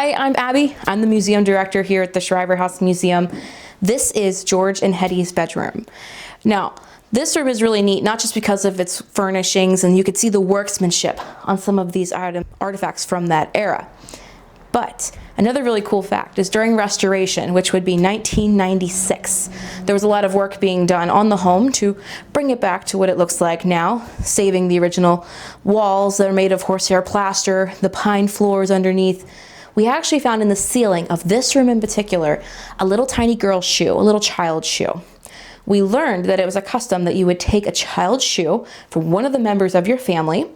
Hi, I'm Abby. I'm the museum director here at the Shriver House Museum. This is George and Hetty's bedroom. Now, this room is really neat, not just because of its furnishings, and you could see the workmanship on some of these artifacts from that era. But another really cool fact is during restoration, which would be 1996, there was a lot of work being done on the home to bring it back to what it looks like now, saving the original walls that are made of horsehair plaster, the pine floors underneath. We actually found in the ceiling of this room in particular, a little tiny girl's shoe, a little child's shoe. We learned that it was a custom that you would take a child's shoe from one of the members of your family,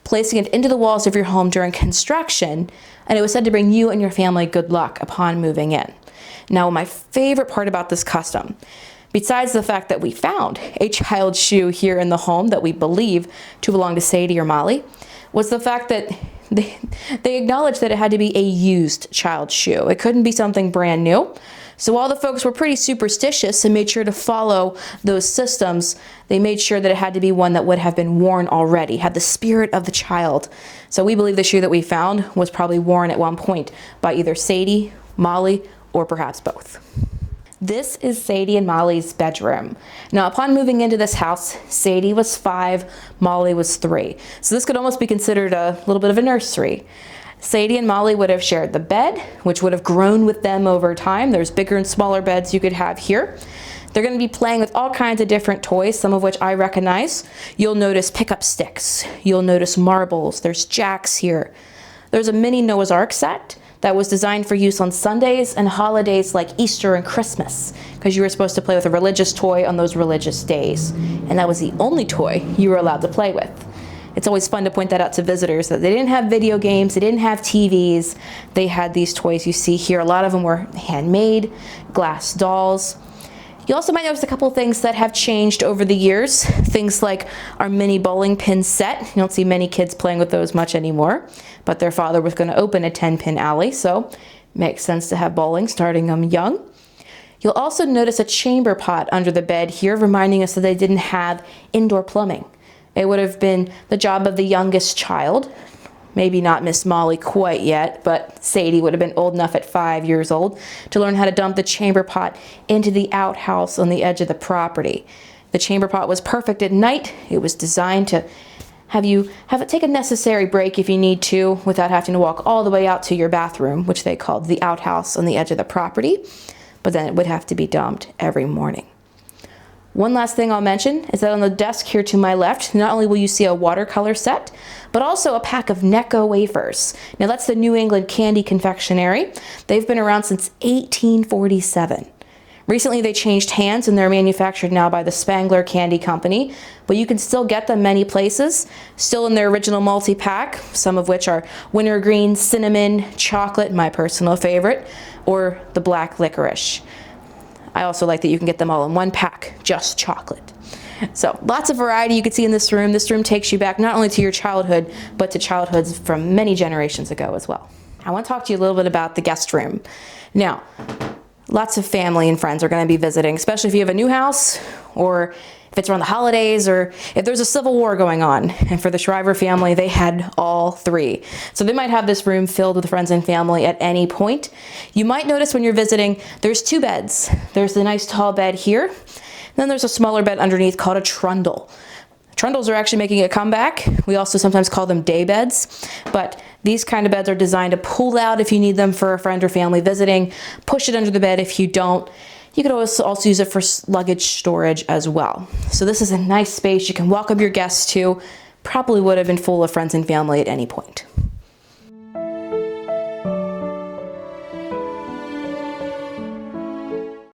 placing it into the walls of your home during construction, and it was said to bring you and your family good luck upon moving in. Now, my favorite part about this custom, besides the fact that we found a child's shoe here in the home that we believe to belong to Sadie or Mollie, was the fact that they acknowledged that it had to be a used child's shoe. It couldn't be something brand new. So while the folks were pretty superstitious and made sure to follow those systems, they made sure that it had to be one that would have been worn already, had the spirit of the child. So we believe the shoe that we found was probably worn at one point by either Sadie, Mollie, or perhaps both. This is Sadie and Mollie's bedroom. Now, upon moving into this house, Sadie was 5, Mollie was 3. So this could almost be considered a little bit of a nursery. Sadie and Mollie would have shared the bed, which would have grown with them over time. There's bigger and smaller beds you could have here. They're going to be playing with all kinds of different toys, some of which I recognize. You'll notice pickup sticks. You'll notice marbles. There's jacks here. There's a mini Noah's Ark set that was designed for use on Sundays and holidays like Easter and Christmas, because you were supposed to play with a religious toy on those religious days. And that was the only toy you were allowed to play with. It's always fun to point that out to visitors, that they didn't have video games, they didn't have TVs, they had these toys you see here. A lot of them were handmade, glass dolls. You also might notice a couple things that have changed over the years. Things like our mini bowling pin set. You don't see many kids playing with those much anymore, but their father was going to open a 10-pin alley, so it makes sense to have bowling starting them young. You'll also notice a chamber pot under the bed here, reminding us that they didn't have indoor plumbing. It would have been the job of the youngest child, maybe not Miss Mollie quite yet, but Sadie would have been old enough at 5 years old to learn how to dump the chamber pot into the outhouse on the edge of the property. The chamber pot was perfect at night. It was designed to have it take a necessary break if you need to without having to walk all the way out to your bathroom, which they called the outhouse on the edge of the property, but then it would have to be dumped every morning. One last thing I'll mention is that on the desk here to my left, not only will you see a watercolor set, but also a pack of Necco wafers. Now that's the New England candy confectionery. They've been around since 1847. Recently they changed hands and they're manufactured now by the Spangler Candy Company, but you can still get them many places, still in their original multi-pack, some of which are wintergreen, cinnamon, chocolate, my personal favorite, or the black licorice. I also like that you can get them all in one pack, just chocolate. So lots of variety you can see in this room. This room takes you back not only to your childhood, but to childhoods from many generations ago as well. I want to talk to you a little bit about the guest room. Now, lots of family and friends are going to be visiting, especially if you have a new house, or if it's around the holidays, or if there's a civil war going on. And for the Shriver family, they had all 3. So they might have this room filled with friends and family at any point. You might notice when you're visiting, there's 2 beds. There's the nice tall bed here. Then there's a smaller bed underneath called a trundle. Trundles are actually making a comeback. We also sometimes call them day beds, but these kind of beds are designed to pull out if you need them for a friend or family visiting, push it under the bed if you don't. You could also use it for luggage storage as well. So this is a nice space you can welcome your guests to. Probably would have been full of friends and family at any point.